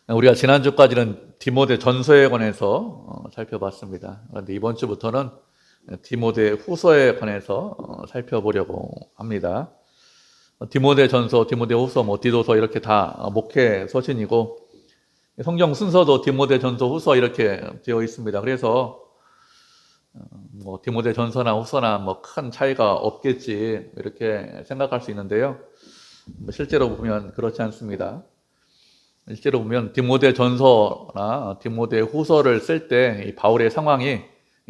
우리가 지난주까지는 디모데 전서에 관해서 살펴봤습니다. 그런데 이번 주부터는 디모데 후서에 관해서 살펴보려고 합니다. 디모데 전서, 디모데 후서, 디도서 이렇게 다 목회 서신이고 성경 순서도 디모데 전서, 후서 이렇게 되어 있습니다. 그래서 디모데 전서나 후서나 큰 차이가 없겠지 이렇게 생각할 수 있는데요. 실제로 보면 그렇지 않습니다. 실제로 보면 디모데 전서나 디모데 후서를 쓸 때 바울의 상황이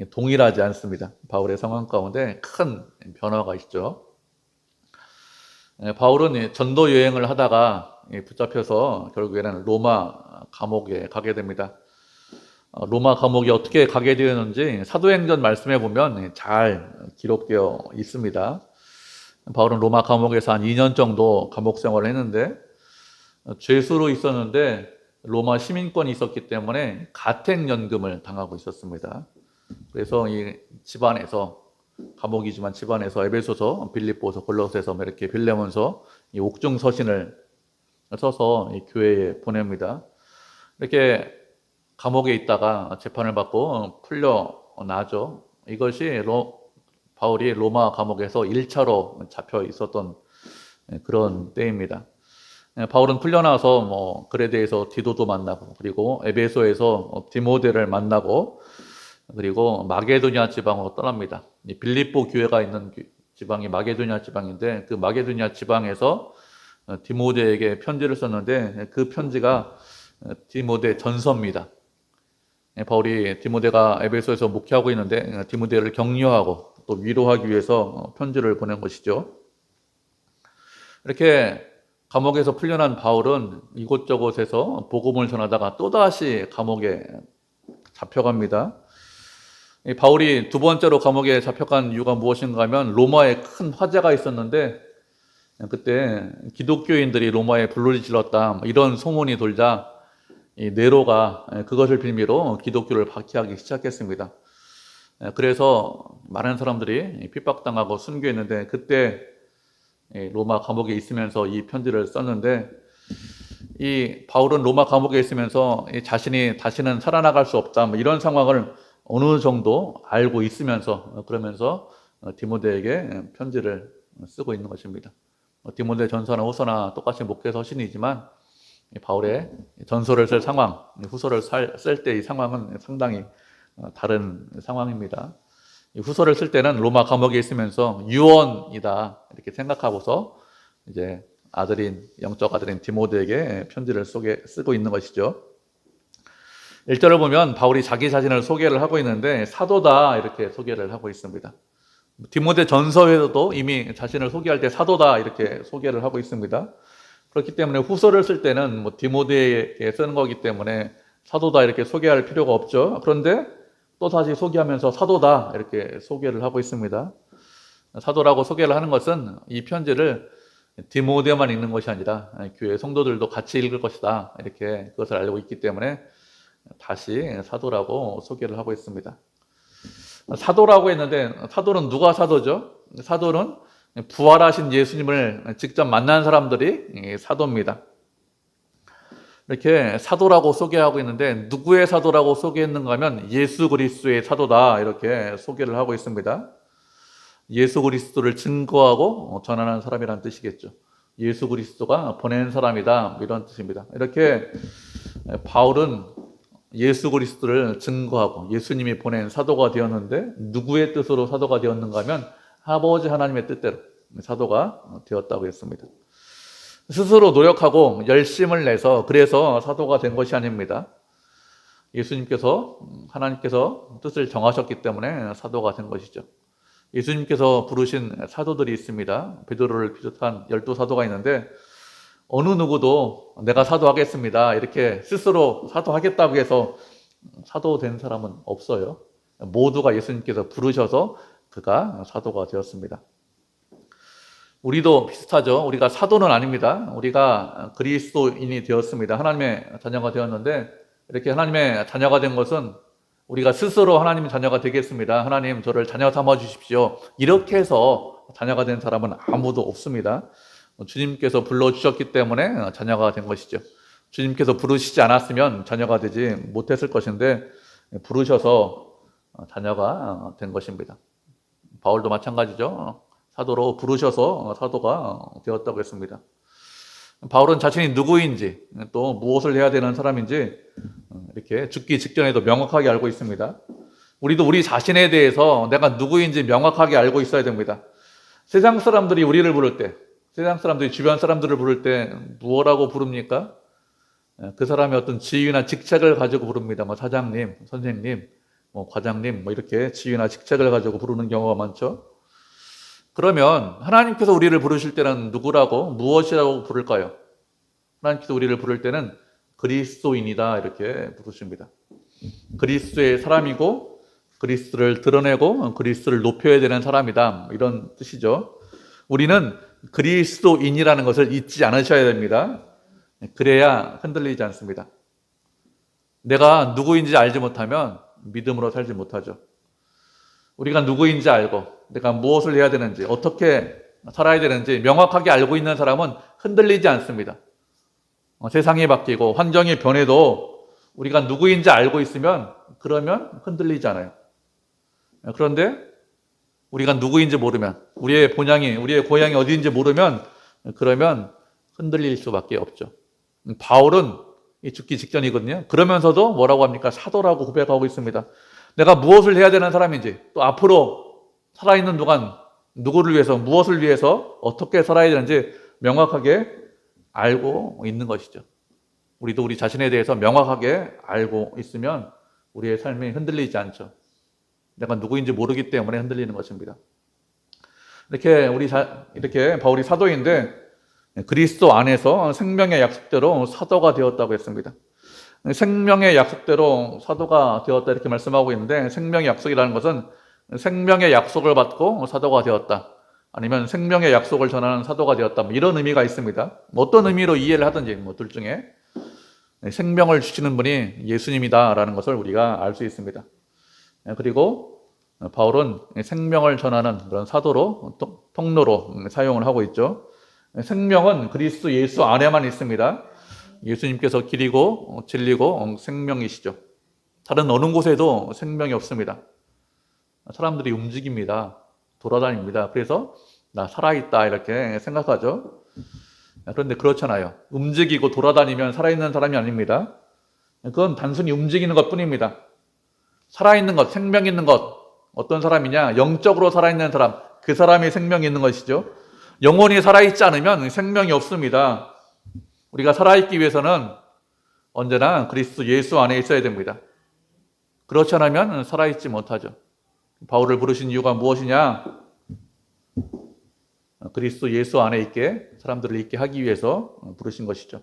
동일하지 않습니다. 바울의 상황 가운데 큰 변화가 있죠. 바울은 전도 여행을 하다가 붙잡혀서 결국에는 로마 감옥에 가게 됩니다. 로마 감옥에 어떻게 가게 되었는지 사도행전 말씀에 보면 잘 기록되어 있습니다. 바울은 로마 감옥에서 한 2년 정도 감옥 생활을 했는데 죄수로 있었는데 로마 시민권이 있었기 때문에 가택연금을 당하고 있었습니다. 그래서 이 집안에서, 감옥이지만 집안에서 에베소서, 빌립보서, 골로새서 이렇게 빌레몬서 이 옥중 서신을 써서 이 교회에 보냅니다. 이렇게 감옥에 있다가 재판을 받고 풀려나죠. 이것이 바울이 로마 감옥에서 1차로 잡혀 있었던 그런 때입니다. 바울은 풀려나서 그레데에서 디도도 만나고, 그리고 에베소에서 디모데를 만나고, 그리고 마게도냐 지방으로 떠납니다. 빌립보 교회가 있는 지방이 마게도냐 지방인데 그 마게도냐 지방에서 디모데에게 편지를 썼는데 그 편지가 디모데 전서입니다. 바울이 디모데가 에베소에서 목회하고 있는데 디모데를 격려하고 또 위로하기 위해서 편지를 보낸 것이죠. 이렇게 감옥에서 풀려난 바울은 이곳저곳에서 복음을 전하다가 또다시 감옥에 잡혀갑니다. 바울이 두 번째로 감옥에 잡혀간 이유가 무엇인가 하면 로마에 큰 화재가 있었는데 그때 기독교인들이 로마에 불을 질렀다 이런 소문이 돌자 네로가 그것을 빌미로 기독교를 박해하기 시작했습니다. 그래서 많은 사람들이 핍박당하고 순교했는데 그때 로마 감옥에 있으면서 이 편지를 썼는데 이 바울은 로마 감옥에 있으면서 자신이 다시는 살아나갈 수 없다 이런 상황을 어느 정도 알고 있으면서 그러면서 디모데에게 편지를 쓰고 있는 것입니다. 디모데 전서나 후서나 똑같이 목회 서신이지만 바울의 전서를 쓸 상황, 후서를 쓸 때 이 상황은 상당히 다른 상황입니다. 후서를 쓸 때는 로마 감옥에 있으면서 유언이다 이렇게 생각하고서 이제 영적 아들인 디모데에게 편지를 쓰고 있는 것이죠. 1절을 보면 바울이 자기 자신을 소개를 하고 있는데 사도다 이렇게 소개를 하고 있습니다. 디모데 전서에서도 이미 자신을 소개할 때 사도다 이렇게 소개를 하고 있습니다. 그렇기 때문에 후서를 쓸 때는 디모데에게 쓰는 거기 때문에 사도다 이렇게 소개할 필요가 없죠. 그런데 또 다시 소개하면서 사도다 이렇게 소개를 하고 있습니다. 사도라고 소개를 하는 것은 이 편지를 디모데만 읽는 것이 아니라 교회 성도들도 같이 읽을 것이다 이렇게 그것을 알고 있기 때문에 다시 사도라고 소개를 하고 있습니다. 사도라고 했는데 사도는 누가 사도죠? 사도는 부활하신 예수님을 직접 만난 사람들이 사도입니다. 이렇게 사도라고 소개하고 있는데 누구의 사도라고 소개했는가 하면 예수 그리스도의 사도다 이렇게 소개를 하고 있습니다. 예수 그리스도를 증거하고 전하는 사람이라는 뜻이겠죠. 예수 그리스도가 보낸 사람이다 이런 뜻입니다. 이렇게 바울은 예수 그리스도를 증거하고 예수님이 보낸 사도가 되었는데 누구의 뜻으로 사도가 되었는가 하면 아버지 하나님의 뜻대로 사도가 되었다고 했습니다. 스스로 노력하고 열심을 내서 그래서 사도가 된 것이 아닙니다. 하나님께서 뜻을 정하셨기 때문에 사도가 된 것이죠. 예수님께서 부르신 사도들이 있습니다. 베드로를 비롯한 12사도가 있는데 어느 누구도 내가 사도하겠습니다 이렇게 스스로 사도하겠다고 해서 사도된 사람은 없어요. 모두가 예수님께서 부르셔서 그가 사도가 되었습니다. 우리도 비슷하죠. 우리가 사도는 아닙니다. 우리가 그리스도인이 되었습니다. 하나님의 자녀가 되었는데 이렇게 하나님의 자녀가 된 것은 우리가 스스로 하나님의 자녀가 되겠습니다. 하나님 저를 자녀 삼아 주십시오. 이렇게 해서 자녀가 된 사람은 아무도 없습니다. 주님께서 불러주셨기 때문에 자녀가 된 것이죠. 주님께서 부르시지 않았으면 자녀가 되지 못했을 것인데 부르셔서 자녀가 된 것입니다. 바울도 마찬가지죠. 사도로 부르셔서 사도가 되었다고 했습니다. 바울은 자신이 누구인지 또 무엇을 해야 되는 사람인지 이렇게 죽기 직전에도 명확하게 알고 있습니다. 우리도 우리 자신에 대해서 내가 누구인지 명확하게 알고 있어야 됩니다. 세상 사람들이 우리를 부를 때, 세상 사람들이 주변 사람들을 부를 때 무엇라고 부릅니까? 그 사람의 어떤 지위나 직책을 가지고 부릅니다. 뭐 사장님, 선생님, 뭐 과장님, 뭐 이렇게 지위나 직책을 가지고 부르는 경우가 많죠. 그러면 하나님께서 우리를 부르실 때는 누구라고, 무엇이라고 부를까요? 하나님께서 우리를 부를 때는 그리스도인이다 이렇게 부르십니다. 그리스도의 사람이고 그리스도를 드러내고 그리스도를 높여야 되는 사람이다 이런 뜻이죠. 우리는 그리스도인이라는 것을 잊지 않으셔야 됩니다. 그래야 흔들리지 않습니다. 내가 누구인지 알지 못하면 믿음으로 살지 못하죠. 우리가 누구인지 알고 내가 무엇을 해야 되는지 어떻게 살아야 되는지 명확하게 알고 있는 사람은 흔들리지 않습니다. 세상이 바뀌고 환경이 변해도 우리가 누구인지 알고 있으면 그러면 흔들리지 않아요. 그런데 우리가 누구인지 모르면 우리의 고향이 어디인지 모르면 그러면 흔들릴 수밖에 없죠. 바울은 죽기 직전이거든요. 그러면서도 뭐라고 합니까? 사도라고 고백하고 있습니다. 내가 무엇을 해야 되는 사람인지 또 앞으로 살아있는 동안 누구를 위해서 무엇을 위해서 어떻게 살아야 되는지 명확하게 알고 있는 것이죠. 우리도 우리 자신에 대해서 명확하게 알고 있으면 우리의 삶이 흔들리지 않죠. 내가 누구인지 모르기 때문에 흔들리는 것입니다. 이렇게 바울이 사도인데 그리스도 안에서 생명의 약속대로 사도가 되었다고 했습니다. 생명의 약속대로 사도가 되었다 이렇게 말씀하고 있는데 생명의 약속이라는 것은 생명의 약속을 받고 사도가 되었다. 아니면 생명의 약속을 전하는 사도가 되었다. 이런 의미가 있습니다. 어떤 의미로 이해를 하든지 둘 중에 생명을 주시는 분이 예수님이다라는 것을 우리가 알 수 있습니다. 그리고 바울은 생명을 전하는 그런 사도로 통로로 사용을 하고 있죠. 생명은 그리스도 예수 안에만 있습니다. 예수님께서 길이고 진리고 생명이시죠. 다른 어느 곳에도 생명이 없습니다. 사람들이 움직입니다. 돌아다닙니다. 그래서 나 살아있다 이렇게 생각하죠. 그런데 그렇잖아요. 움직이고 돌아다니면 살아있는 사람이 아닙니다. 그건 단순히 움직이는 것뿐입니다. 살아있는 것, 생명 있는 것, 어떤 사람이냐? 영적으로 살아있는 사람, 그 사람이 생명이 있는 것이죠. 영혼이 살아있지 않으면 생명이 없습니다. 우리가 살아있기 위해서는 언제나 그리스도 예수 안에 있어야 됩니다. 그렇지 않으면 살아있지 못하죠. 바울을 부르신 이유가 무엇이냐? 그리스도 예수 안에 있게, 사람들을 있게 하기 위해서 부르신 것이죠.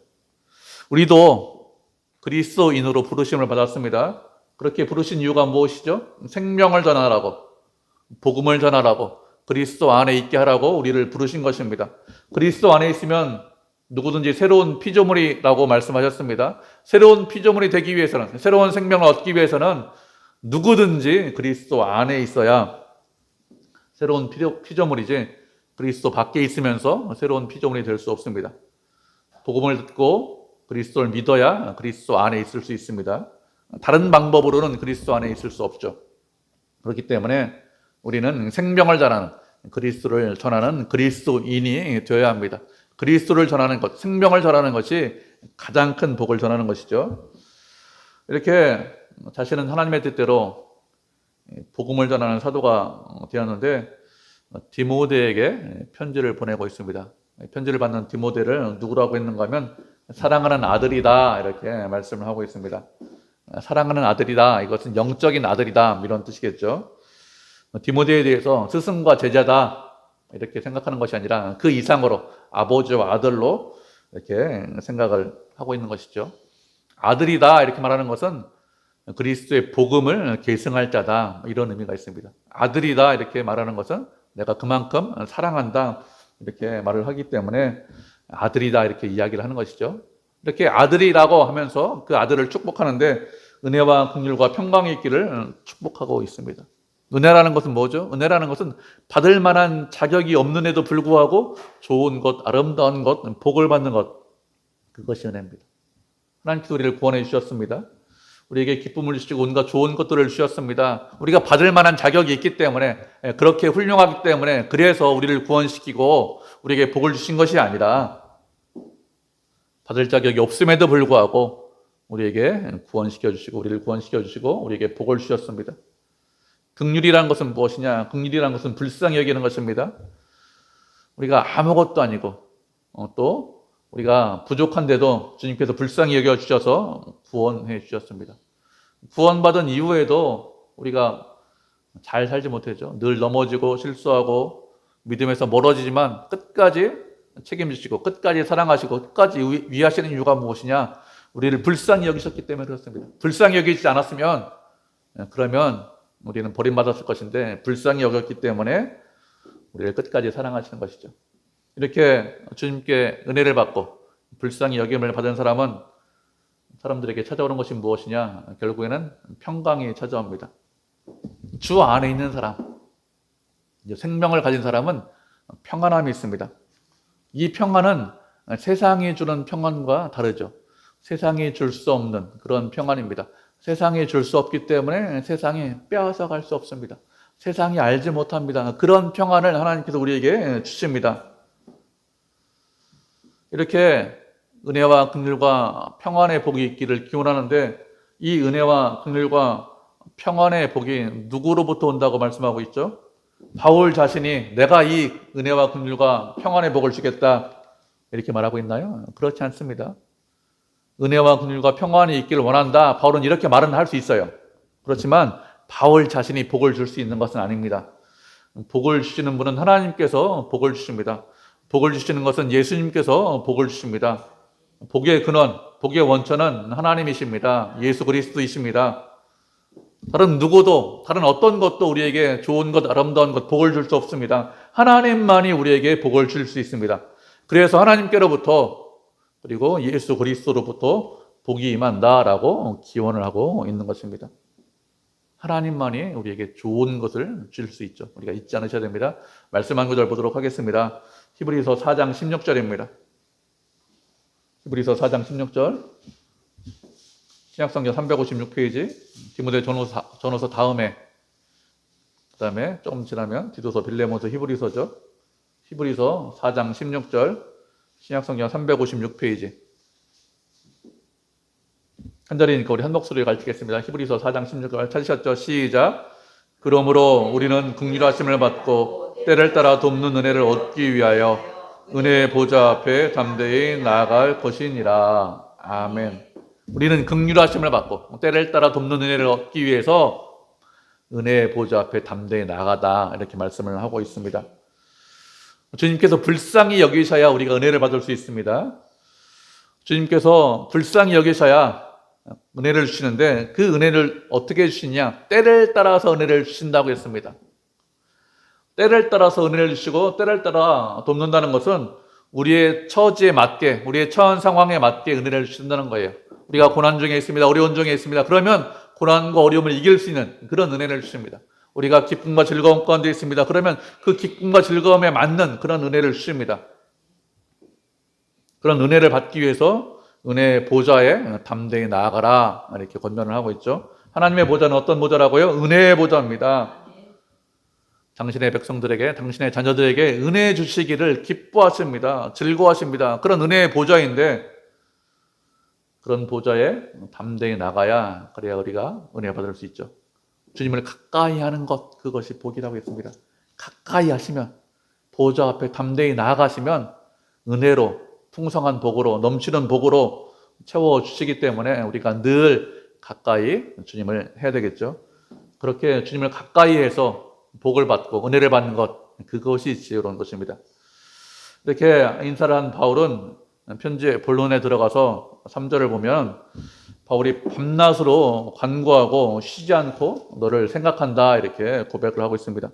우리도 그리스도인으로 부르심을 받았습니다. 그렇게 부르신 이유가 무엇이죠? 생명을 전하라고, 복음을 전하라고, 그리스도 안에 있게 하라고 우리를 부르신 것입니다. 그리스도 안에 있으면 누구든지 새로운 피조물이라고 말씀하셨습니다. 새로운 피조물이 되기 위해서는, 새로운 생명을 얻기 위해서는 누구든지 그리스도 안에 있어야 새로운 피조물이지 그리스도 밖에 있으면서 새로운 피조물이 될 수 없습니다. 복음을 듣고 그리스도를 믿어야 그리스도 안에 있을 수 있습니다. 다른 방법으로는 그리스도 안에 있을 수 없죠. 그렇기 때문에 우리는 생명을 전하는 그리스도를 전하는 그리스도인이 되어야 합니다. 그리스도를 전하는 것, 생명을 전하는 것이 가장 큰 복을 전하는 것이죠. 이렇게 자신은 하나님의 뜻대로 복음을 전하는 사도가 되었는데 디모데에게 편지를 보내고 있습니다. 편지를 받는 디모데를 누구라고 했는가 하면 사랑하는 아들이다 이렇게 말씀을 하고 있습니다. 사랑하는 아들이다, 이것은 영적인 아들이다 이런 뜻이겠죠. 디모데에 대해서 스승과 제자다 이렇게 생각하는 것이 아니라 그 이상으로 아버지와 아들로 이렇게 생각을 하고 있는 것이죠. 아들이다 이렇게 말하는 것은 그리스도의 복음을 계승할 자다 이런 의미가 있습니다. 아들이다 이렇게 말하는 것은 내가 그만큼 사랑한다 이렇게 말을 하기 때문에 아들이다 이렇게 이야기를 하는 것이죠. 이렇게 아들이라고 하면서 그 아들을 축복하는데 은혜와 긍휼과 평강이 있기를 축복하고 있습니다. 은혜라는 것은 뭐죠? 은혜라는 것은 받을 만한 자격이 없는데도 불구하고 좋은 것, 아름다운 것, 복을 받는 것, 그것이 은혜입니다. 하나님께서 우리를 구원해 주셨습니다. 우리에게 기쁨을 주시고 온갖 좋은 것들을 주셨습니다. 우리가 받을 만한 자격이 있기 때문에, 그렇게 훌륭하기 때문에, 그래서 우리를 구원시키고 우리에게 복을 주신 것이 아니라 받을 자격이 없음에도 불구하고 우리에게 구원시켜 주시고 우리를 구원시켜 주시고 우리에게 복을 주셨습니다. 긍휼이라는 것은 무엇이냐? 긍휼이라는 것은 불쌍히 여기는 것입니다. 우리가 아무것도 아니고 또 우리가 부족한데도 주님께서 불쌍히 여겨 주셔서 구원해 주셨습니다. 구원받은 이후에도 우리가 잘 살지 못하죠. 늘 넘어지고 실수하고 믿음에서 멀어지지만 끝까지 책임지시고 끝까지 사랑하시고 끝까지 위하시는 이유가 무엇이냐? 우리를 불쌍히 여기셨기 때문에 그렇습니다. 불쌍히 여기지 않았으면 그러면 우리는 버림받았을 것인데 불쌍히 여겼기 때문에 우리를 끝까지 사랑하시는 것이죠. 이렇게 주님께 은혜를 받고 불쌍히 여김을 받은 사람은 사람들에게 찾아오는 것이 무엇이냐? 결국에는 평강이 찾아옵니다. 주 안에 있는 사람, 생명을 가진 사람은 평안함이 있습니다. 이 평안은 세상이 주는 평안과 다르죠. 세상이 줄 수 없는 그런 평안입니다. 세상이 줄 수 없기 때문에 세상이 빼앗아갈 수 없습니다. 세상이 알지 못합니다. 그런 평안을 하나님께서 우리에게 주십니다. 이렇게 은혜와 긍휼과 평안의 복이 있기를 기원하는데 이 은혜와 긍휼과 평안의 복이 누구로부터 온다고 말씀하고 있죠? 바울 자신이 내가 이 은혜와 긍휼과 평안의 복을 주겠다 이렇게 말하고 있나요? 그렇지 않습니다. 은혜와 긍휼과 평안이 있기를 원한다. 바울은 이렇게 말은 할 수 있어요. 그렇지만 바울 자신이 복을 줄 수 있는 것은 아닙니다. 복을 주시는 분은 하나님께서 복을 주십니다. 복을 주시는 것은 예수님께서 복을 주십니다. 복의 근원, 복의 원천은 하나님이십니다. 예수 그리스도이십니다. 다른 누구도, 다른 어떤 것도 우리에게 좋은 것, 아름다운 것, 복을 줄 수 없습니다. 하나님만이 우리에게 복을 줄 수 있습니다. 그래서 하나님께로부터 그리고 예수 그리스도로부터 복이 임한다라고 기원을 하고 있는 것입니다. 하나님만이 우리에게 좋은 것을 줄 수 있죠. 우리가 잊지 않으셔야 됩니다. 말씀 한 구절 보도록 하겠습니다. 히브리서 4장 16절입니다. 히브리서 4장 16절. 신약성경 356페이지. 디모데 전후서 다음에 그다음에 조금 지나면 디도서, 빌레몬서, 히브리서죠. 히브리서 4장 16절. 신약성경 356페이지. 한 자리니까 우리 한 목소리를 가르치겠습니다. 히브리서 4장 16절 찾으셨죠? 시작. 그러므로 우리는 긍휼하심을 받고 때를 따라 돕는 은혜를 얻기 위하여 은혜의 보좌 앞에 담대히 나아갈 것이니라. 아멘. 우리는 긍휼하심을 받고 때를 따라 돕는 은혜를 얻기 위해서 은혜의 보좌 앞에 담대히 나가다 이렇게 말씀을 하고 있습니다. 주님께서 불쌍히 여기셔야 우리가 은혜를 받을 수 있습니다. 주님께서 불쌍히 여기셔야 은혜를 주시는데 그 은혜를 어떻게 주시냐? 때를 따라서 은혜를 주신다고 했습니다. 때를 따라서 은혜를 주시고 때를 따라 돕는다는 것은 우리의 처지에 맞게, 우리의 처한 상황에 맞게 은혜를 주신다는 거예요. 우리가 고난 중에 있습니다. 어려운 중에 있습니다. 그러면 고난과 어려움을 이길 수 있는 그런 은혜를 주십니다. 우리가 기쁨과 즐거움 가운데 있습니다. 그러면 그 기쁨과 즐거움에 맞는 그런 은혜를 주십니다. 그런 은혜를 받기 위해서 은혜의 보좌에 담대히 나아가라 이렇게 권면을 하고 있죠. 하나님의 보좌는 어떤 보좌라고요? 은혜의 보좌입니다. 당신의 백성들에게, 당신의 자녀들에게 은혜 주시기를 기뻐하십니다. 즐거워하십니다. 그런 은혜의 보좌인데 그런 보좌에 담대히 나가야 그래야 우리가 은혜 받을 수 있죠. 주님을 가까이 하는 것, 그것이 복이라고 했습니다. 가까이 하시면, 보좌 앞에 담대히 나아가시면 은혜로, 풍성한 복으로, 넘치는 복으로 채워주시기 때문에 우리가 늘 가까이 주님을 해야 되겠죠. 그렇게 주님을 가까이 해서 복을 받고 은혜를 받는 것, 그것이 지혜로운 것입니다. 이렇게 인사를 한 바울은 편지의 본론에 들어가서 3절을 보면 바울이 밤낮으로 간구하고 쉬지 않고 너를 생각한다 이렇게 고백을 하고 있습니다.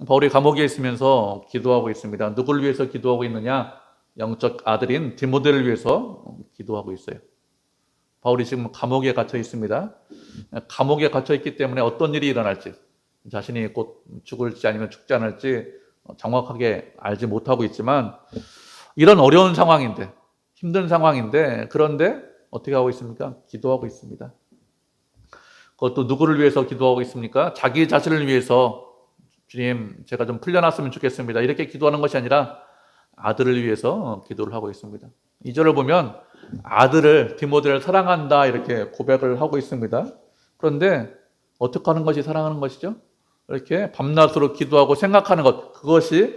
바울이 감옥에 있으면서 기도하고 있습니다. 누구를 위해서 기도하고 있느냐? 영적 아들인 디모데를 위해서 기도하고 있어요. 바울이 지금 감옥에 갇혀 있습니다. 감옥에 갇혀 있기 때문에 어떤 일이 일어날지, 자신이 곧 죽을지 아니면 죽지 않을지 정확하게 알지 못하고 있지만 이런 어려운 상황인데, 힘든 상황인데, 그런데 어떻게 하고 있습니까? 기도하고 있습니다. 그것도 누구를 위해서 기도하고 있습니까? 자기 자신을 위해서 주님 제가 좀 풀려났으면 좋겠습니다. 이렇게 기도하는 것이 아니라 아들을 위해서 기도를 하고 있습니다. 2절을 보면 아들을 디모데를 사랑한다 이렇게 고백을 하고 있습니다. 그런데 어떻게 하는 것이 사랑하는 것이죠? 이렇게 밤낮으로 기도하고 생각하는 것, 그것이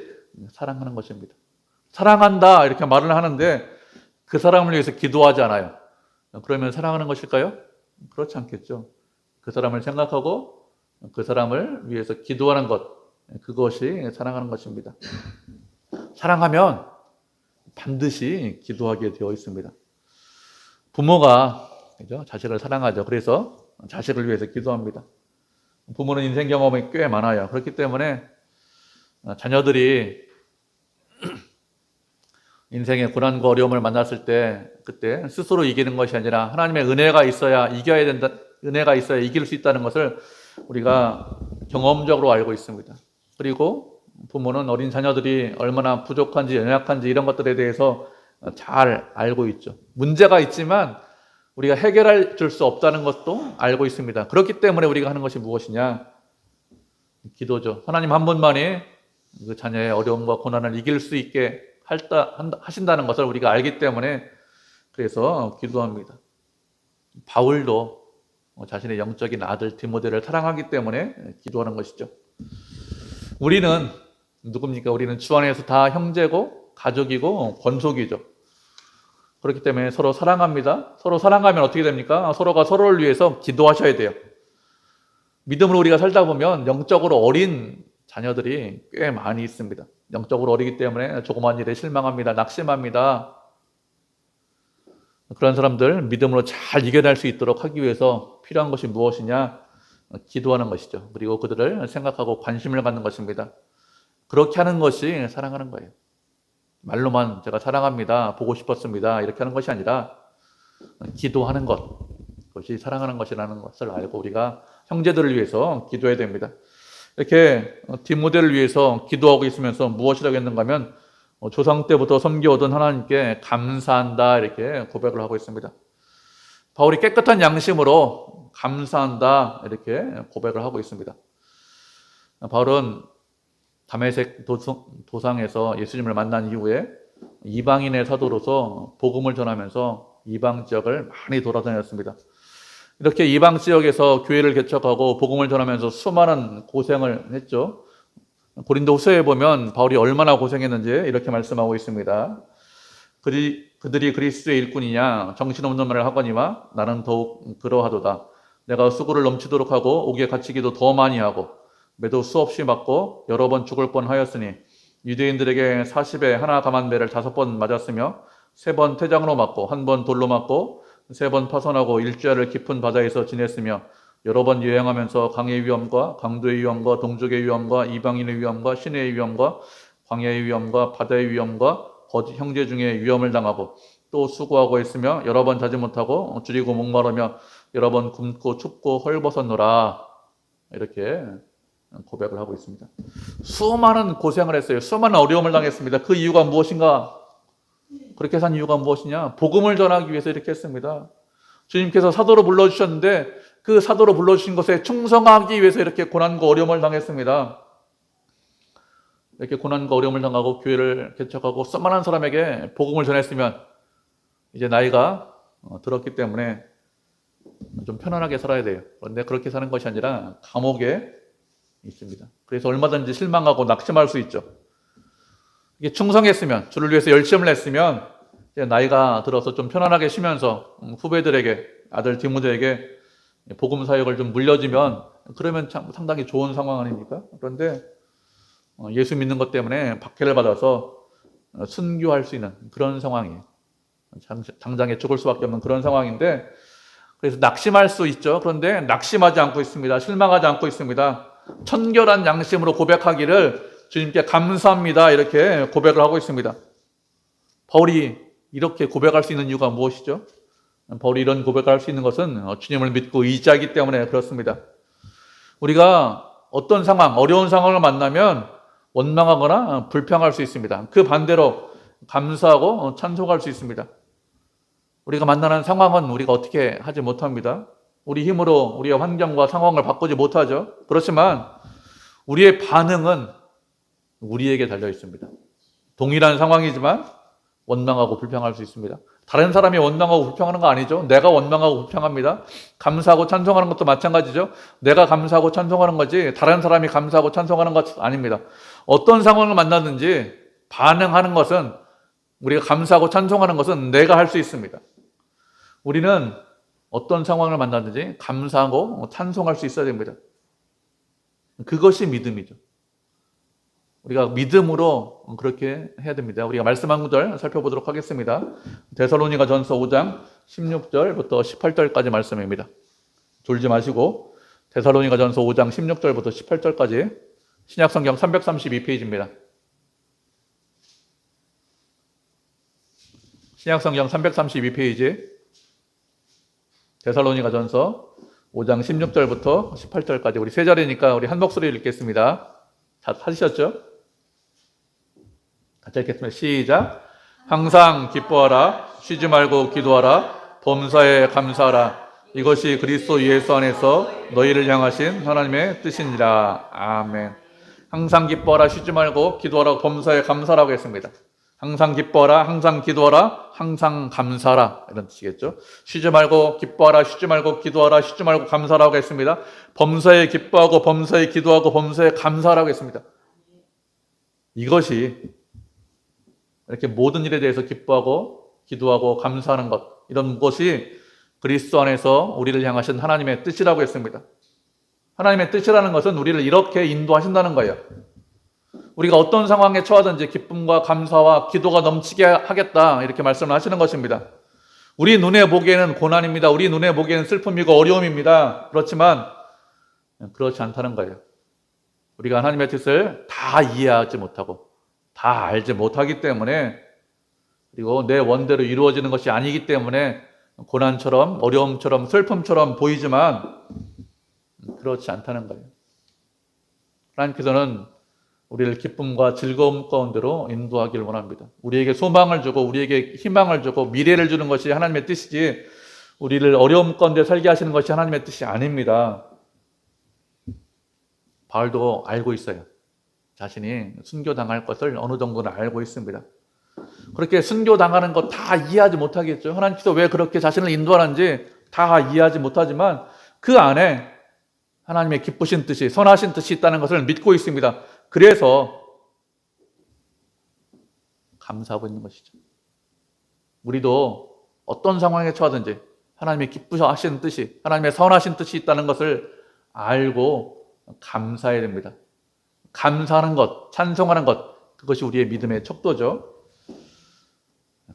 사랑하는 것입니다. 사랑한다 이렇게 말을 하는데 그 사람을 위해서 기도하지 않아요. 그러면 사랑하는 것일까요? 그렇지 않겠죠. 그 사람을 생각하고 그 사람을 위해서 기도하는 것, 그것이 사랑하는 것입니다. 사랑하면 반드시 기도하게 되어 있습니다. 부모가 그죠? 자식을 사랑하죠. 그래서 자식을 위해서 기도합니다. 부모는 인생 경험이 꽤 많아요. 그렇기 때문에 자녀들이 인생의 고난과 어려움을 만났을 때 그때 스스로 이기는 것이 아니라 하나님의 은혜가 있어야 이겨야 된다. 은혜가 있어야 이길 수 있다는 것을 우리가 경험적으로 알고 있습니다. 그리고 부모는 어린 자녀들이 얼마나 부족한지 연약한지 이런 것들에 대해서 잘 알고 있죠. 문제가 있지만 우리가 해결해 줄 수 없다는 것도 알고 있습니다. 그렇기 때문에 우리가 하는 것이 무엇이냐? 기도죠. 하나님 한 분만이 그 자녀의 어려움과 고난을 이길 수 있게 하신다는 것을 우리가 알기 때문에 그래서 기도합니다. 바울도 자신의 영적인 아들 디모데를 사랑하기 때문에 기도하는 것이죠. 우리는 누굽니까? 우리는 주 안에서 다 형제고 가족이고 권속이죠. 그렇기 때문에 서로 사랑합니다. 서로 사랑하면 어떻게 됩니까? 서로가 서로를 위해서 기도하셔야 돼요. 믿음으로 우리가 살다 보면 영적으로 어린 자녀들이 꽤 많이 있습니다. 영적으로 어리기 때문에 조그만 일에 실망합니다. 낙심합니다. 그런 사람들 믿음으로 잘 이겨낼 수 있도록 하기 위해서 필요한 것이 무엇이냐? 기도하는 것이죠. 그리고 그들을 생각하고 관심을 갖는 것입니다. 그렇게 하는 것이 사랑하는 거예요. 말로만 제가 사랑합니다, 보고 싶었습니다 이렇게 하는 것이 아니라 기도하는 것, 그것이 사랑하는 것이라는 것을 알고 우리가 형제들을 위해서 기도해야 됩니다. 이렇게 디모데를 위해서 기도하고 있으면서 무엇이라고 했는가 하면 조상 때부터 섬겨오던 하나님께 감사한다 이렇게 고백을 하고 있습니다. 바울이 깨끗한 양심으로 감사한다 이렇게 고백을 하고 있습니다. 바울은 다메섹 도상에서 예수님을 만난 이후에 이방인의 사도로서 복음을 전하면서 이방 지역을 많이 돌아다녔습니다. 이렇게 이방 지역에서 교회를 개척하고 복음을 전하면서 수많은 고생을 했죠. 고린도 후서에 보면 바울이 얼마나 고생했는지 이렇게 말씀하고 있습니다. 그들이 그리스도의 일꾼이냐 정신없는 말을 하거니와 나는 더욱 그러하도다. 내가 수고를 넘치도록 하고 옥에 갇히기도 더 많이 하고 매도 수없이 맞고 여러 번 죽을 뻔하였으니 유대인들에게 40에 하나 감한 매를 5번 맞았으며 3번 태장으로 맞고 1번 돌로 맞고 3번 파손하고 일주일을 깊은 바다에서 지냈으며 여러 번 여행하면서 강의 위험과 강도의 위험과 동족의 위험과 이방인의 위험과 시내의 위험과 광야의 위험과 바다의 위험과 거짓 형제 중에 위험을 당하고 또 수고하고 있으며 여러 번 자지 못하고 줄이고 목마르며 여러 번 굶고 춥고 헐벗었노라 이렇게 고백을 하고 있습니다. 수많은 고생을 했어요. 수많은 어려움을 당했습니다. 그 이유가 무엇인가? 그렇게 산 이유가 무엇이냐? 복음을 전하기 위해서 이렇게 했습니다. 주님께서 사도로 불러주셨는데 그 사도로 불러주신 것에 충성하기 위해서 이렇게 고난과 어려움을 당했습니다. 이렇게 고난과 어려움을 당하고 교회를 개척하고 수많은 사람에게 복음을 전했으면 이제 나이가 들었기 때문에 좀 편안하게 살아야 돼요. 그런데 그렇게 사는 것이 아니라 감옥에 있습니다. 그래서 얼마든지 실망하고 낙심할 수 있죠. 이게 충성했으면, 주를 위해서 열심을 했으면 이제 나이가 들어서 좀 편안하게 쉬면서 후배들에게, 아들 디모데에게 복음 사역을 좀 물려주면 그러면 참 상당히 좋은 상황 아닙니까? 그런데 예수 믿는 것 때문에 박해를 받아서 순교할 수 있는 그런 상황이에요. 당장에 죽을 수밖에 없는 그런 상황인데 그래서 낙심할 수 있죠. 그런데 낙심하지 않고 있습니다. 실망하지 않고 있습니다. 청결한 양심으로 고백하기를 주님께 감사합니다 이렇게 고백을 하고 있습니다. 바울이 이렇게 고백할 수 있는 이유가 무엇이죠? 바울이 이런 고백을 할 수 있는 것은 주님을 믿고 의지하기 때문에 그렇습니다. 우리가 어떤 상황, 어려운 상황을 만나면 원망하거나 불평할 수 있습니다. 그 반대로 감사하고 찬송할 수 있습니다. 우리가 만나는 상황은 우리가 어떻게 하지 못합니다. 우리 힘으로 우리의 환경과 상황을 바꾸지 못하죠. 그렇지만 우리의 반응은 우리에게 달려 있습니다. 동일한 상황이지만 원망하고 불평할 수 있습니다. 다른 사람이 원망하고 불평하는 거 아니죠. 내가 원망하고 불평합니다. 감사하고 찬송하는 것도 마찬가지죠. 내가 감사하고 찬송하는 거지 다른 사람이 감사하고 찬송하는 것 아닙니다. 어떤 상황을 만나든지 반응하는 것은, 우리가 감사하고 찬송하는 것은 내가 할 수 있습니다. 우리는 어떤 상황을 만나든지 감사하고 찬송할 수 있어야 됩니다. 그것이 믿음이죠. 우리가 믿음으로 그렇게 해야 됩니다. 우리가 말씀 한 구절 살펴보도록 하겠습니다. 데살로니가 전서 5장 16절부터 18절까지 말씀입니다. 졸지 마시고 데살로니가 전서 5장 16절부터 18절까지 신약성경 332페이지입니다. 신약성경 332페이지 데살로니가 전서 5장 16절부터 18절까지 우리 세 자리니까 우리 한 목소리를 읽겠습니다. 다 찾으셨죠? 같이 읽겠습니다. 시작. 항상 기뻐하라. 쉬지 말고 기도하라. 범사에 감사하라. 이것이 그리스도 예수 안에서 너희를 향하신 하나님의 뜻이니라. 아멘. 항상 기뻐하라. 쉬지 말고 기도하라. 범사에 감사하라고 했습니다. 항상 기뻐하라. 항상 기도하라. 항상 감사하라. 이런 뜻이겠죠. 쉬지 말고 기뻐하라. 쉬지 말고 기도하라. 쉬지 말고 감사하라고 했습니다. 범사에 기뻐하고 범사에 기도하고 범사에 감사하라고 했습니다. 이것이 이렇게 모든 일에 대해서 기뻐하고 기도하고 감사하는 것, 이런 것이 그리스도 안에서 우리를 향하신 하나님의 뜻이라고 했습니다. 하나님의 뜻이라는 것은 우리를 이렇게 인도하신다는 거예요. 우리가 어떤 상황에 처하든지 기쁨과 감사와 기도가 넘치게 하겠다, 이렇게 말씀을 하시는 것입니다. 우리 눈에 보기에는 고난입니다. 우리 눈에 보기에는 슬픔이고 어려움입니다. 그렇지만 그렇지 않다는 거예요. 우리가 하나님의 뜻을 다 이해하지 못하고 다 알지 못하기 때문에, 그리고 내 원대로 이루어지는 것이 아니기 때문에 고난처럼 어려움처럼 슬픔처럼 보이지만 그렇지 않다는 거예요. 하나님께서는 우리를 기쁨과 즐거움 가운데로 인도하기를 원합니다. 우리에게 소망을 주고 우리에게 희망을 주고 미래를 주는 것이 하나님의 뜻이지, 우리를 어려움 가운데 살게 하시는 것이 하나님의 뜻이 아닙니다. 바울도 알고 있어요. 자신이 순교당할 것을 어느 정도는 알고 있습니다. 그렇게 순교당하는 거 다 이해하지 못하겠죠. 하나님께서 왜 그렇게 자신을 인도하는지 다 이해하지 못하지만 그 안에 하나님의 기쁘신 뜻이, 선하신 뜻이 있다는 것을 믿고 있습니다. 그래서 감사하고 있는 것이죠. 우리도 어떤 상황에 처하든지 하나님의 기쁘신 뜻이, 하나님의 선하신 뜻이 있다는 것을 알고 감사해야 됩니다. 감사하는 것, 찬송하는 것, 그것이 우리의 믿음의 척도죠.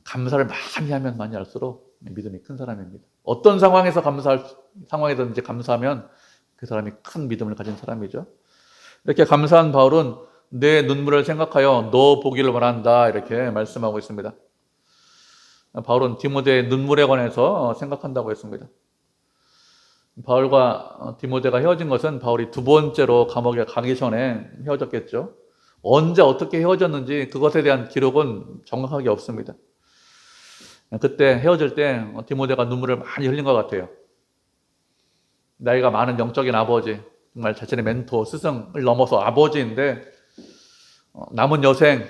감사를 많이 하면 많이 할수록 믿음이 큰 사람입니다. 어떤 상황에서 상황이든지 감사하면 그 사람이 큰 믿음을 가진 사람이죠. 이렇게 감사한 바울은 내 눈물을 생각하여 너 보기를 원한다, 이렇게 말씀하고 있습니다. 바울은 디모데의 눈물에 관해서 생각한다고 했습니다. 바울과 디모데가 헤어진 것은 바울이 두 번째로 감옥에 가기 전에 헤어졌겠죠. 언제 어떻게 헤어졌는지 그것에 대한 기록은 정확하게 없습니다. 그때 헤어질 때 디모데가 눈물을 많이 흘린 것 같아요. 나이가 많은 영적인 아버지, 정말 자신의 멘토, 스승을 넘어서 아버지인데 남은 여생,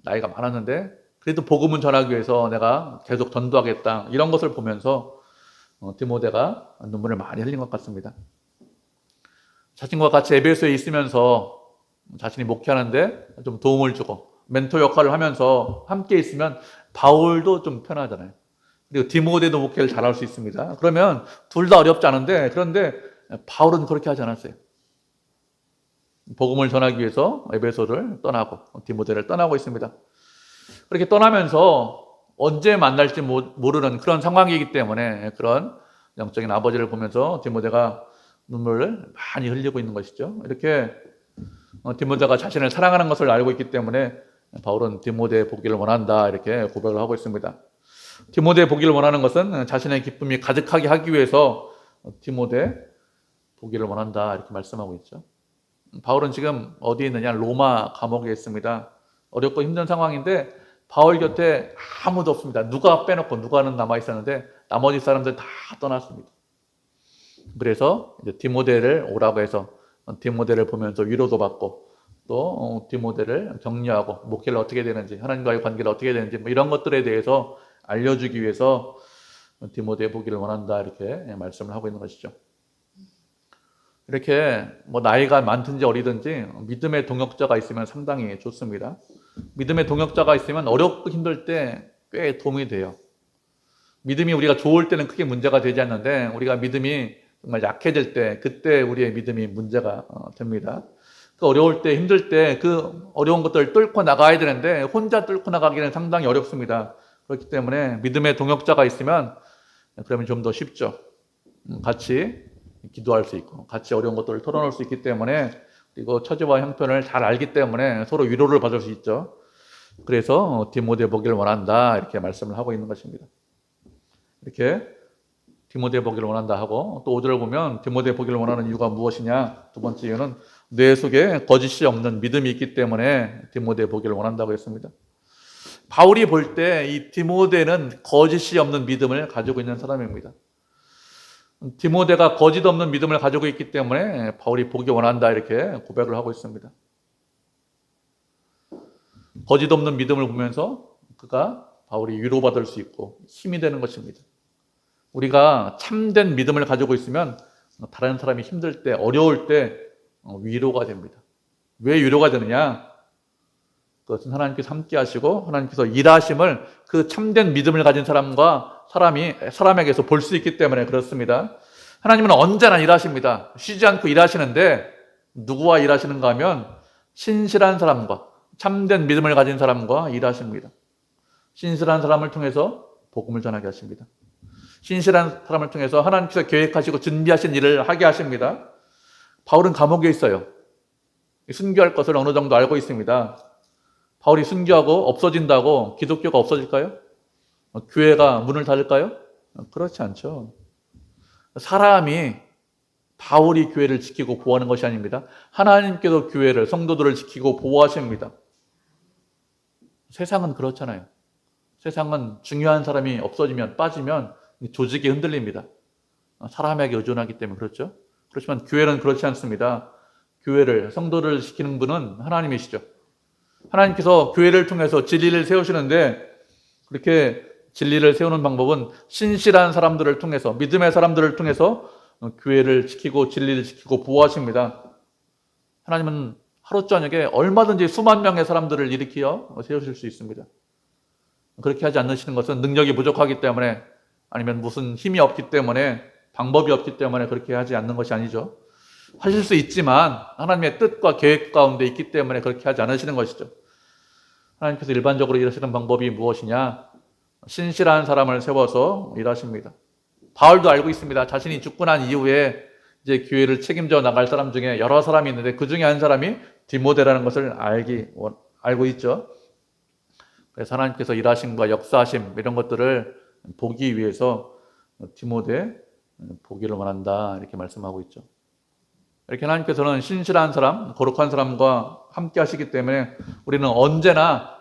나이가 많았는데 그래도 복음을 전하기 위해서 내가 계속 전도하겠다, 이런 것을 보면서 디모데가 눈물을 많이 흘린 것 같습니다. 자신과 같이 에베소에 있으면서 자신이 목회하는데 좀 도움을 주고 멘토 역할을 하면서 함께 있으면 바울도 좀 편하잖아요. 그리고 디모데도 목회를 잘할 수 있습니다. 그러면 둘 다 어렵지 않은데, 그런데 바울은 그렇게 하지 않았어요. 복음을 전하기 위해서 에베소를 떠나고 디모데를 떠나고 있습니다. 그렇게 떠나면서 언제 만날지 모르는 그런 상황이기 때문에 그런 영적인 아버지를 보면서 디모데가 눈물을 많이 흘리고 있는 것이죠. 이렇게 디모데가 자신을 사랑하는 것을 알고 있기 때문에 바울은 디모데의 보기를 원한다, 이렇게 고백을 하고 있습니다. 디모데의 보기를 원하는 것은 자신의 기쁨이 가득하게 하기 위해서 디모데 보기를 원한다, 이렇게 말씀하고 있죠. 바울은 지금 어디에 있느냐? 로마 감옥에 있습니다. 어렵고 힘든 상황인데 바울 곁에 아무도 없습니다. 누가 빼놓고 누가는 남아 있었는데 나머지 사람들 다 떠났습니다. 그래서 이제 디모데를 오라고 해서 디모데를 보면서 위로도 받고 또 디모데를 격려하고 목회를 어떻게 되는지 하나님과의 관계를 어떻게 되는지 뭐 이런 것들에 대해서 알려주기 위해서 디모데의 보기를 원한다 이렇게 말씀을 하고 있는 것이죠. 이렇게 뭐 나이가 많든지 어리든지 믿음의 동역자가 있으면 상당히 좋습니다. 믿음의 동역자가 있으면 어렵고 힘들 때 꽤 도움이 돼요. 믿음이 우리가 좋을 때는 크게 문제가 되지 않는데 우리가 믿음이 정말 약해질 때 그때 우리의 믿음이 문제가 됩니다. 그 어려울 때 힘들 때 그 어려운 것들을 뚫고 나가야 되는데 혼자 뚫고 나가기는 상당히 어렵습니다. 그렇기 때문에 믿음의 동역자가 있으면 그러면 좀 더 쉽죠. 같이 기도할 수 있고 같이 어려운 것들을 털어놓을 수 있기 때문에 그리고 처지와 형편을 잘 알기 때문에 서로 위로를 받을 수 있죠. 그래서 디모데 보기를 원한다 이렇게 말씀을 하고 있는 것입니다. 이렇게 디모데 보기를 원한다 하고 또 5절을 보면 디모데 보기를 원하는 이유가 무엇이냐? 두 번째 이유는 뇌 속에 거짓이 없는 믿음이 있기 때문에 디모데 보기를 원한다고 했습니다. 바울이 볼 때 이 디모데는 거짓이 없는 믿음을 가지고 있는 사람입니다. 디모데가 거짓 없는 믿음을 가지고 있기 때문에 바울이 보기 원한다 이렇게 고백을 하고 있습니다. 거짓 없는 믿음을 보면서 그가 바울이 위로받을 수 있고 힘이 되는 것입니다. 우리가 참된 믿음을 가지고 있으면 다른 사람이 힘들 때 어려울 때 위로가 됩니다. 왜 위로가 되느냐? 그것은 하나님께서 함께 하시고 하나님께서 일하심을 그 참된 믿음을 가진 사람에게서 볼 수 있기 때문에 그렇습니다. 하나님은 언제나 일하십니다. 쉬지 않고 일하시는데 누구와 일하시는가 하면 신실한 사람과 참된 믿음을 가진 사람과 일하십니다. 신실한 사람을 통해서 복음을 전하게 하십니다. 신실한 사람을 통해서 하나님께서 계획하시고 준비하신 일을 하게 하십니다. 바울은 감옥에 있어요. 순교할 것을 어느 정도 알고 있습니다. 바울이 순교하고 없어진다고 기독교가 없어질까요? 교회가 문을 닫을까요? 그렇지 않죠. 사람이 바울이 교회를 지키고 보호하는 것이 아닙니다. 하나님께서 교회를, 성도들을 지키고 보호하십니다. 세상은 그렇잖아요. 세상은 중요한 사람이 없어지면, 빠지면 조직이 흔들립니다. 사람에게 의존하기 때문에 그렇죠. 그렇지만 교회는 그렇지 않습니다. 교회를, 성도를 지키는 분은 하나님이시죠. 하나님께서 교회를 통해서 진리를 세우시는데 그렇게 진리를 세우는 방법은 신실한 사람들을 통해서, 믿음의 사람들을 통해서 교회를 지키고 진리를 지키고 보호하십니다. 하나님은 하루 저녁에 얼마든지 수만 명의 사람들을 일으켜 세우실 수 있습니다. 그렇게 하지 않으시는 것은 능력이 부족하기 때문에 아니면 무슨 힘이 없기 때문에 방법이 없기 때문에 그렇게 하지 않는 것이 아니죠. 하실 수 있지만 하나님의 뜻과 계획 가운데 있기 때문에 그렇게 하지 않으시는 것이죠. 하나님께서 일반적으로 일하시는 방법이 무엇이냐? 신실한 사람을 세워서 일하십니다. 바울도 알고 있습니다. 자신이 죽고 난 이후에 이제 교회를 책임져 나갈 사람 중에 여러 사람이 있는데 그 중에 한 사람이 디모데라는 것을 알고 있죠. 그래서 하나님께서 일하심과 역사하심 이런 것들을 보기 위해서 디모데 보기를 원한다 이렇게 말씀하고 있죠. 이렇게 하나님께서는 신실한 사람, 거룩한 사람과 함께 하시기 때문에 우리는 언제나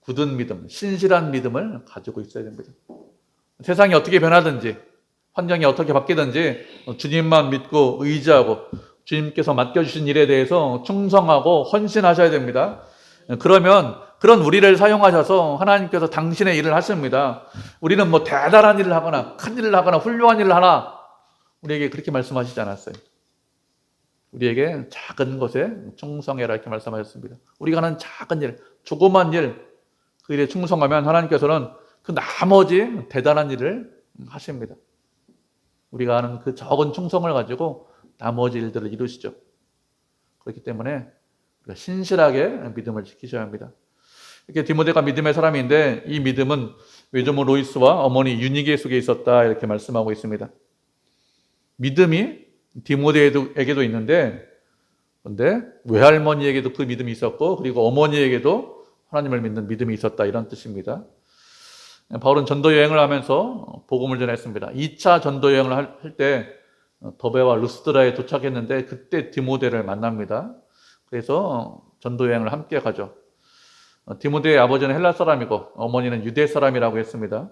굳은 믿음, 신실한 믿음을 가지고 있어야 됩니다. 세상이 어떻게 변하든지 환경이 어떻게 바뀌든지 주님만 믿고 의지하고 주님께서 맡겨주신 일에 대해서 충성하고 헌신하셔야 됩니다. 그러면 그런 우리를 사용하셔서 하나님께서 당신의 일을 하십니다. 우리는 뭐 대단한 일을 하거나 큰 일을 하거나 훌륭한 일을 하나 우리에게 그렇게 말씀하시지 않았어요. 우리에게 작은 것에 충성해라 이렇게 말씀하셨습니다. 우리가 하는 작은 일, 조그만 일, 그 일에 충성하면 하나님께서는 그 나머지 대단한 일을 하십니다. 우리가 하는 그 적은 충성을 가지고 나머지 일들을 이루시죠. 그렇기 때문에 우리가 신실하게 믿음을 지키셔야 합니다. 이렇게 디모데가 믿음의 사람인데 이 믿음은 외조모 로이스와 어머니 유니게 속에 있었다 이렇게 말씀하고 있습니다. 믿음이 디모데에게도 있는데 그런데 외할머니에게도 그 믿음이 있었고 그리고 어머니에게도 하나님을 믿는 믿음이 있었다 이런 뜻입니다. 바울은 전도 여행을 하면서 복음을 전했습니다. 2차 전도 여행을 할 때 더베와 루스드라에 도착했는데 그때 디모데를 만납니다. 그래서 전도 여행을 함께 가죠. 디모데의 아버지는 헬라 사람이고 어머니는 유대 사람이라고 했습니다.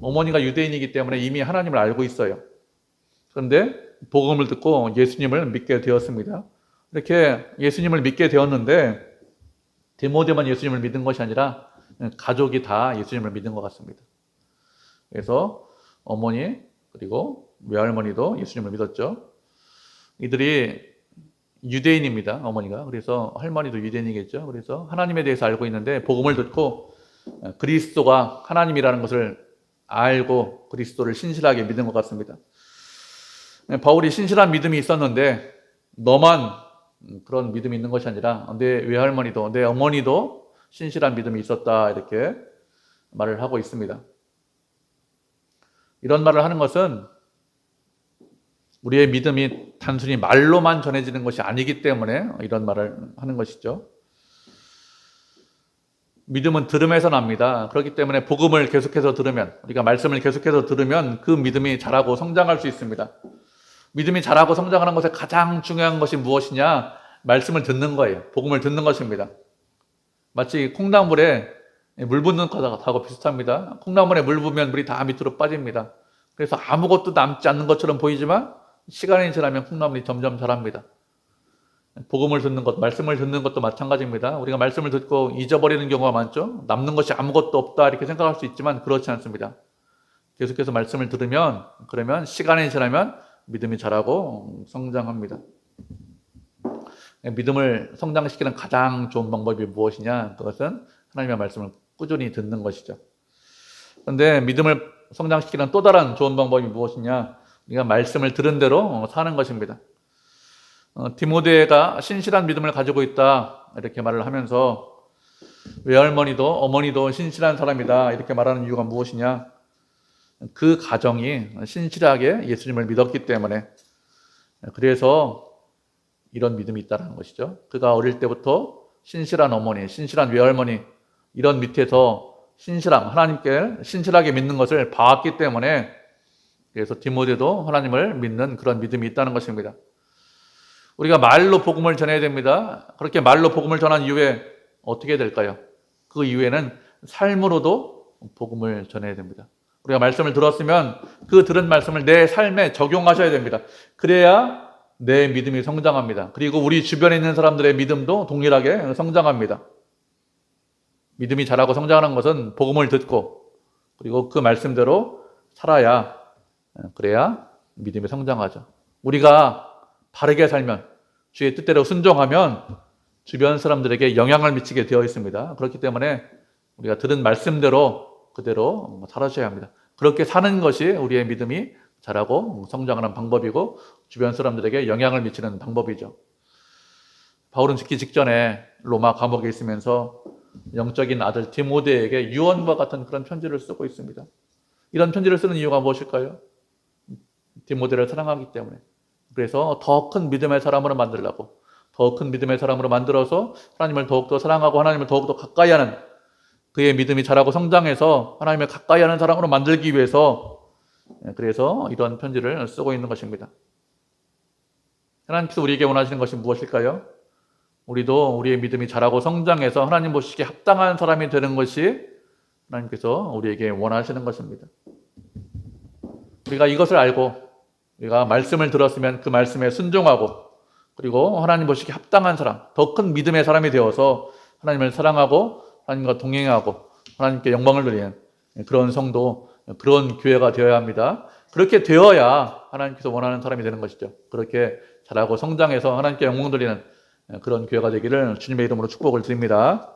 어머니가 유대인이기 때문에 이미 하나님을 알고 있어요. 그런데 복음을 듣고 예수님을 믿게 되었습니다. 이렇게 예수님을 믿게 되었는데 디모데만 예수님을 믿은 것이 아니라 가족이 다 예수님을 믿은 것 같습니다. 그래서 어머니 그리고 외할머니도 예수님을 믿었죠. 이들이 유대인입니다. 어머니가. 그래서 할머니도 유대인이겠죠. 그래서 하나님에 대해서 알고 있는데 복음을 듣고 그리스도가 하나님이라는 것을 알고 그리스도를 신실하게 믿은 것 같습니다. 바울이 신실한 믿음이 있었는데 너만 그런 믿음이 있는 것이 아니라 내 외할머니도 내 어머니도 신실한 믿음이 있었다 이렇게 말을 하고 있습니다. 이런 말을 하는 것은 우리의 믿음이 단순히 말로만 전해지는 것이 아니기 때문에 이런 말을 하는 것이죠. 믿음은 들음에서 납니다. 그렇기 때문에 복음을 계속해서 들으면, 우리가 말씀을 계속해서 들으면 그 믿음이 자라고 성장할 수 있습니다. 믿음이 자라고 성장하는 것에 가장 중요한 것이 무엇이냐? 말씀을 듣는 거예요. 복음을 듣는 것입니다. 마치 콩나물에 물 붓는 것하고 비슷합니다. 콩나물에 물 부으면 물이 다 밑으로 빠집니다. 그래서 아무것도 남지 않는 것처럼 보이지만 시간이 지나면 콩나물이 점점 자랍니다. 복음을 듣는 것, 말씀을 듣는 것도 마찬가지입니다. 우리가 말씀을 듣고 잊어버리는 경우가 많죠. 남는 것이 아무것도 없다 이렇게 생각할 수 있지만 그렇지 않습니다. 계속해서 말씀을 들으면 그러면 시간이 지나면 믿음이 자라고 성장합니다. 믿음을 성장시키는 가장 좋은 방법이 무엇이냐? 그것은 하나님의 말씀을 꾸준히 듣는 것이죠. 그런데 믿음을 성장시키는 또 다른 좋은 방법이 무엇이냐? 우리가 말씀을 들은 대로 사는 것입니다. 디모데가 신실한 믿음을 가지고 있다 이렇게 말을 하면서 외할머니도 어머니도 신실한 사람이다 이렇게 말하는 이유가 무엇이냐? 그 가정이 신실하게 예수님을 믿었기 때문에 그래서 이런 믿음이 있다는 것이죠. 그가 어릴 때부터 신실한 어머니, 신실한 외할머니 이런 밑에서 신실함, 하나님께 신실하게 믿는 것을 봐왔기 때문에 그래서 디모데도 하나님을 믿는 그런 믿음이 있다는 것입니다. 우리가 말로 복음을 전해야 됩니다. 그렇게 말로 복음을 전한 이후에 어떻게 될까요? 그 이후에는 삶으로도 복음을 전해야 됩니다. 우리가 말씀을 들었으면 그 들은 말씀을 내 삶에 적용하셔야 됩니다. 그래야 내 믿음이 성장합니다. 그리고 우리 주변에 있는 사람들의 믿음도 동일하게 성장합니다. 믿음이 자라고 성장하는 것은 복음을 듣고 그리고 그 말씀대로 살아야 그래야 믿음이 성장하죠. 우리가 바르게 살면 주의 뜻대로 순종하면 주변 사람들에게 영향을 미치게 되어 있습니다. 그렇기 때문에 우리가 들은 말씀대로 그대로 살아셔야 합니다. 그렇게 사는 것이 우리의 믿음이 자라고 성장하는 방법이고 주변 사람들에게 영향을 미치는 방법이죠. 바울은 죽기 직전에 로마 감옥에 있으면서 영적인 아들 디모데에게 유언과 같은 그런 편지를 쓰고 있습니다. 이런 편지를 쓰는 이유가 무엇일까요? 디모데를 사랑하기 때문에. 그래서 더 큰 믿음의 사람으로 만들려고, 더 큰 믿음의 사람으로 만들어서 하나님을 더욱더 사랑하고 하나님을 더욱더 가까이 하는 그의 믿음이 자라고 성장해서 하나님을 가까이 하는 사람으로 만들기 위해서 그래서 이런 편지를 쓰고 있는 것입니다. 하나님께서 우리에게 원하시는 것이 무엇일까요? 우리도 우리의 믿음이 자라고 성장해서 하나님 보시기에 합당한 사람이 되는 것이 하나님께서 우리에게 원하시는 것입니다. 우리가 이것을 알고 우리가 말씀을 들었으면 그 말씀에 순종하고 그리고 하나님 보시기에 합당한 사람, 더 큰 믿음의 사람이 되어서 하나님을 사랑하고 하나님과 동행하고 하나님께 영광을 드리는 그런 성도, 그런 교회가 되어야 합니다. 그렇게 되어야 하나님께서 원하는 사람이 되는 것이죠. 그렇게 자라고 성장해서 하나님께 영광 드리는 그런 교회가 되기를 주님의 이름으로 축복을 드립니다.